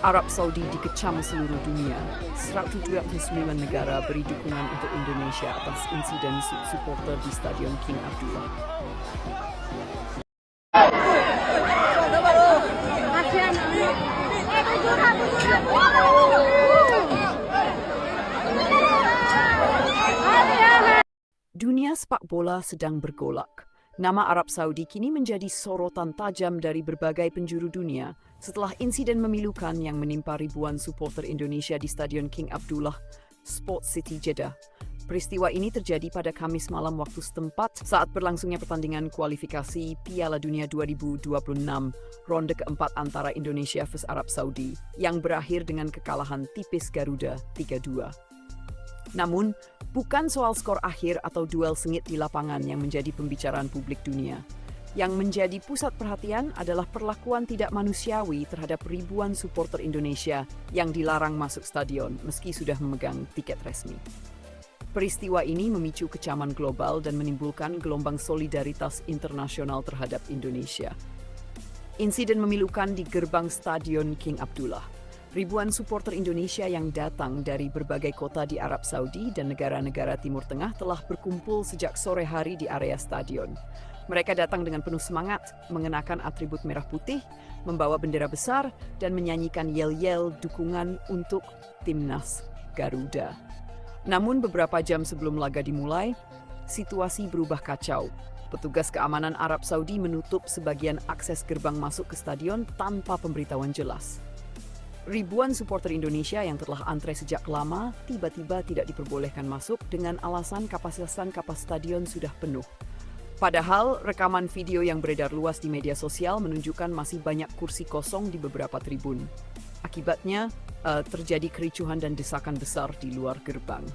Arab Saudi dikecam seluruh dunia. 129 negara beri dukungan untuk Indonesia atas insiden supporter di Stadion King Abdullah. Dunia sepak bola sedang bergolak. Nama Arab Saudi kini menjadi sorotan tajam dari berbagai penjuru dunia setelah insiden memilukan yang menimpa ribuan supporter Indonesia di Stadion King Abdullah, Sports City Jeddah. Peristiwa ini terjadi pada Kamis malam waktu setempat saat berlangsungnya pertandingan kualifikasi Piala Dunia 2026 ronde keempat antara Indonesia vs Arab Saudi yang berakhir dengan kekalahan tipis Garuda 3-2. Namun, bukan soal skor akhir atau duel sengit di lapangan yang menjadi pembicaraan publik dunia. Yang menjadi pusat perhatian adalah perlakuan tidak manusiawi terhadap ribuan supporter Indonesia yang dilarang masuk stadion meski sudah memegang tiket resmi. Peristiwa ini memicu kecaman global dan menimbulkan gelombang solidaritas internasional terhadap Indonesia. Insiden memilukan di gerbang Stadion King Abdullah. Ribuan supporter Indonesia yang datang dari berbagai kota di Arab Saudi dan negara-negara Timur Tengah telah berkumpul sejak sore hari di area stadion. Mereka datang dengan penuh semangat, mengenakan atribut merah putih, membawa bendera besar, dan menyanyikan yel-yel dukungan untuk timnas Garuda. Namun beberapa jam sebelum laga dimulai, situasi berubah kacau. Petugas keamanan Arab Saudi menutup sebagian akses gerbang masuk ke stadion tanpa pemberitahuan jelas. Ribuan supporter Indonesia yang telah antre sejak lama tiba-tiba tidak diperbolehkan masuk dengan alasan kapasitas stadion sudah penuh. Padahal rekaman video yang beredar luas di media sosial menunjukkan masih banyak kursi kosong di beberapa tribun. Akibatnya, terjadi kericuhan dan desakan besar di luar gerbang.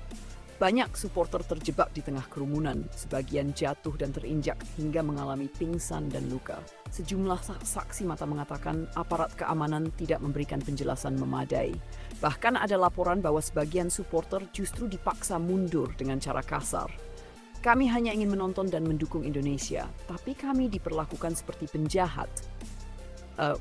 Banyak supporter terjebak di tengah kerumunan, sebagian jatuh dan terinjak hingga mengalami pingsan dan luka. Sejumlah saksi mata mengatakan aparat keamanan tidak memberikan penjelasan memadai. Bahkan ada laporan bahwa sebagian supporter justru dipaksa mundur dengan cara kasar. Kami hanya ingin menonton dan mendukung Indonesia, tapi kami diperlakukan seperti penjahat,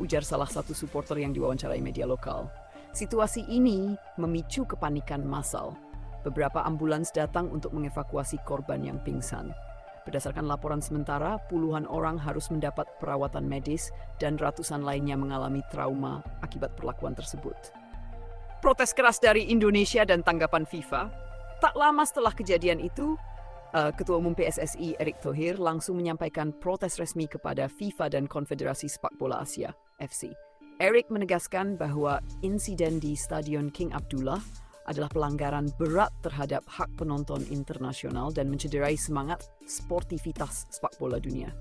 ujar salah satu supporter yang diwawancarai media lokal. Situasi ini memicu kepanikan massal. Beberapa ambulans datang untuk mengevakuasi korban yang pingsan. Berdasarkan laporan sementara, puluhan orang harus mendapat perawatan medis dan ratusan lainnya mengalami trauma akibat perlakuan tersebut. Protes keras dari Indonesia dan tanggapan FIFA. Tak lama setelah kejadian itu, Ketua Umum PSSI Erick Thohir langsung menyampaikan protes resmi kepada FIFA dan Konfederasi Sepak Bola Asia (FC). Erick menegaskan bahwa insiden di Stadion King Abdullah adalah pelanggaran berat terhadap hak penonton internasional dan mencederai semangat sportivitas sepak bola dunia.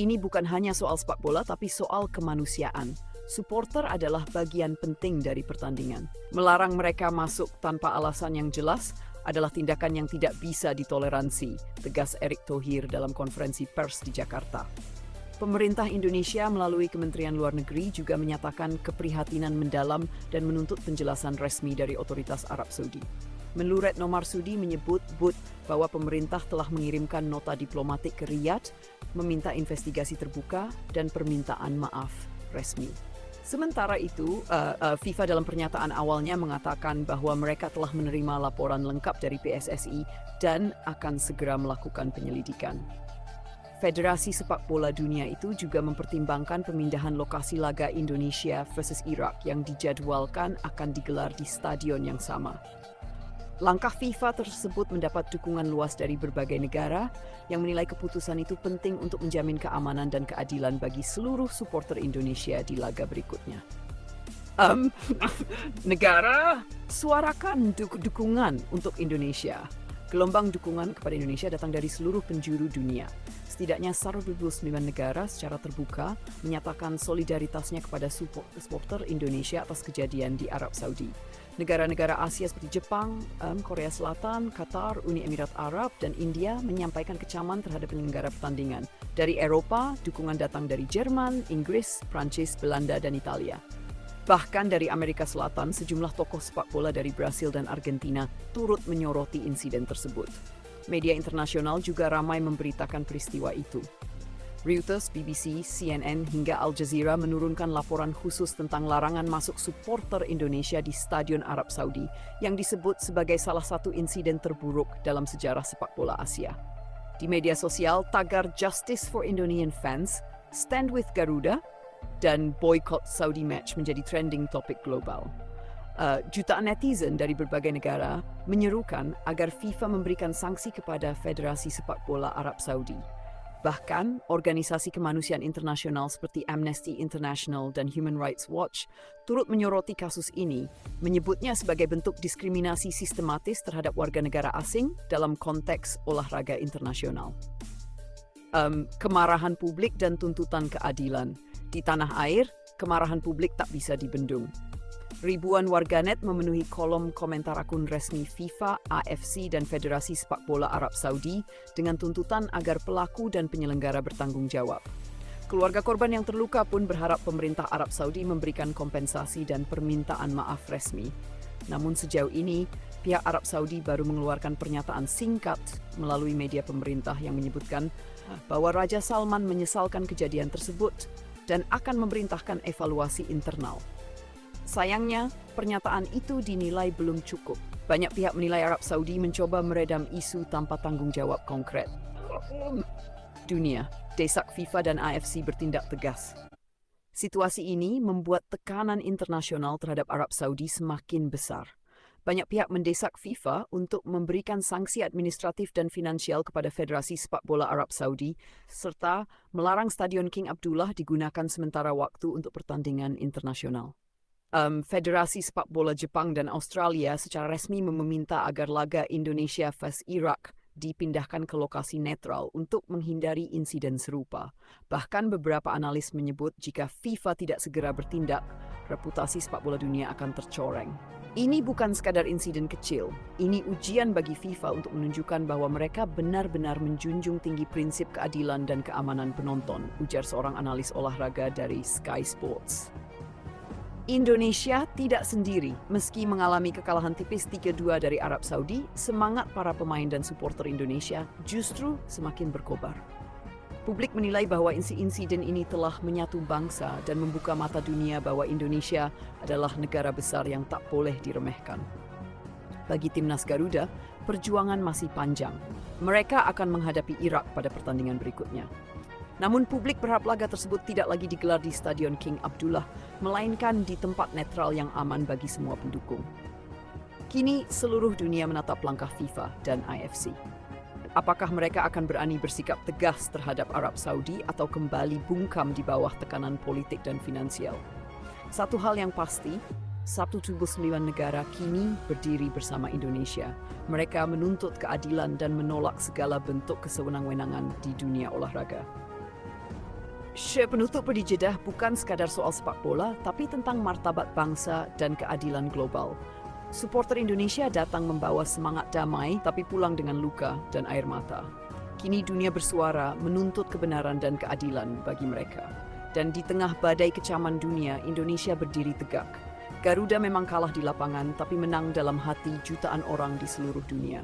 Ini bukan hanya soal sepak bola, tapi soal kemanusiaan. Supporter adalah bagian penting dari pertandingan. Melarang mereka masuk tanpa alasan yang jelas adalah tindakan yang tidak bisa ditoleransi, tegas Erick Thohir dalam konferensi pers di Jakarta. Pemerintah Indonesia melalui Kementerian Luar Negeri juga menyatakan keprihatinan mendalam dan menuntut penjelasan resmi dari otoritas Arab Saudi. Menlu Retno Marsudi menyebut bahwa pemerintah telah mengirimkan nota diplomatik ke Riyadh, meminta investigasi terbuka dan permintaan maaf resmi. Sementara itu, FIFA dalam pernyataan awalnya mengatakan bahwa mereka telah menerima laporan lengkap dari PSSI dan akan segera melakukan penyelidikan. Federasi Sepak Bola Dunia itu juga mempertimbangkan pemindahan lokasi laga Indonesia versus Irak yang dijadwalkan akan digelar di stadion yang sama. Langkah FIFA tersebut mendapat dukungan luas dari berbagai negara yang menilai keputusan itu penting untuk menjamin keamanan dan keadilan bagi seluruh supporter Indonesia di laga berikutnya. Negara suarakan dukungan untuk Indonesia. Gelombang dukungan kepada Indonesia datang dari seluruh penjuru dunia. Setidaknya 129 negara secara terbuka menyatakan solidaritasnya kepada supporter Indonesia atas kejadian di Arab Saudi. Negara-negara Asia seperti Jepang, Korea Selatan, Qatar, Uni Emirat Arab, dan India menyampaikan kecaman terhadap penyelenggara pertandingan. Dari Eropa, dukungan datang dari Jerman, Inggris, Prancis, Belanda, dan Italia. Bahkan dari Amerika Selatan, sejumlah tokoh sepak bola dari Brasil dan Argentina turut menyoroti insiden tersebut. Media internasional juga ramai memberitakan peristiwa itu. Reuters, BBC, CNN, hingga Al Jazeera menurunkan laporan khusus tentang larangan masuk supporter Indonesia di Stadion Arab Saudi yang disebut sebagai salah satu insiden terburuk dalam sejarah sepak bola Asia. Di media sosial, tagar Justice for Indonesian Fans, Stand with Garuda, dan Boycott Saudi Match menjadi trending topik global. Jutaan netizen dari berbagai negara menyerukan agar FIFA memberikan sanksi kepada Federasi Sepak Bola Arab Saudi. Bahkan, organisasi kemanusiaan internasional seperti Amnesty International dan Human Rights Watch turut menyoroti kasus ini, menyebutnya sebagai bentuk diskriminasi sistematis terhadap warga negara asing dalam konteks olahraga internasional. Kemarahan publik dan tuntutan keadilan. Di tanah air, kemarahan publik tak bisa dibendung. Ribuan warganet memenuhi kolom komentar akun resmi FIFA, AFC, dan Federasi Sepak Bola Arab Saudi dengan tuntutan agar pelaku dan penyelenggara bertanggung jawab. Keluarga korban yang terluka pun berharap pemerintah Arab Saudi memberikan kompensasi dan permintaan maaf resmi. Namun sejauh ini, pihak Arab Saudi baru mengeluarkan pernyataan singkat melalui media pemerintah yang menyebutkan bahwa Raja Salman menyesalkan kejadian tersebut dan akan memerintahkan evaluasi internal. Sayangnya, pernyataan itu dinilai belum cukup. Banyak pihak menilai Arab Saudi mencoba meredam isu tanpa tanggung jawab konkret. Dunia, desak FIFA dan AFC bertindak tegas. Situasi ini membuat tekanan internasional terhadap Arab Saudi semakin besar. Banyak pihak mendesak FIFA untuk memberikan sanksi administratif dan finansial kepada Federasi Sepak Bola Arab Saudi, serta melarang Stadion King Abdullah digunakan sementara waktu untuk pertandingan internasional. Federasi Sepak Bola Jepang dan Australia secara resmi meminta agar laga Indonesia vs Irak dipindahkan ke lokasi netral untuk menghindari insiden serupa. Bahkan beberapa analis menyebut jika FIFA tidak segera bertindak, reputasi sepak bola dunia akan tercoreng. Ini bukan sekadar insiden kecil, ini ujian bagi FIFA untuk menunjukkan bahwa mereka benar-benar menjunjung tinggi prinsip keadilan dan keamanan penonton, ujar seorang analis olahraga dari Sky Sports. Indonesia tidak sendiri. Meski mengalami kekalahan tipis 3-2 dari Arab Saudi, semangat para pemain dan supporter Indonesia justru semakin berkobar. Publik menilai bahwa insiden ini telah menyatu bangsa dan membuka mata dunia bahwa Indonesia adalah negara besar yang tak boleh diremehkan. Bagi timnas Garuda, perjuangan masih panjang. Mereka akan menghadapi Irak pada pertandingan berikutnya. Namun publik berharap laga tersebut tidak lagi digelar di Stadion King Abdullah, melainkan di tempat netral yang aman bagi semua pendukung. Kini seluruh dunia menatap langkah FIFA dan AFC. Apakah mereka akan berani bersikap tegas terhadap Arab Saudi atau kembali bungkam di bawah tekanan politik dan finansial? Satu hal yang pasti, 179 negara kini berdiri bersama Indonesia. Mereka menuntut keadilan dan menolak segala bentuk kesewenang-wenangan di dunia olahraga. Penutup di Jeddah bukan sekadar soal sepak bola, tapi tentang martabat bangsa dan keadilan global. Supporter Indonesia datang membawa semangat damai, tapi pulang dengan luka dan air mata. Kini dunia bersuara menuntut kebenaran dan keadilan bagi mereka. Dan di tengah badai kecaman dunia, Indonesia berdiri tegak. Garuda memang kalah di lapangan, tapi menang dalam hati jutaan orang di seluruh dunia.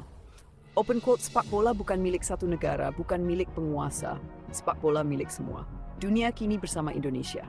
Open quote, sepak bola bukan milik satu negara, bukan milik penguasa. Sepak bola milik semua. Dunia kini bersama Indonesia.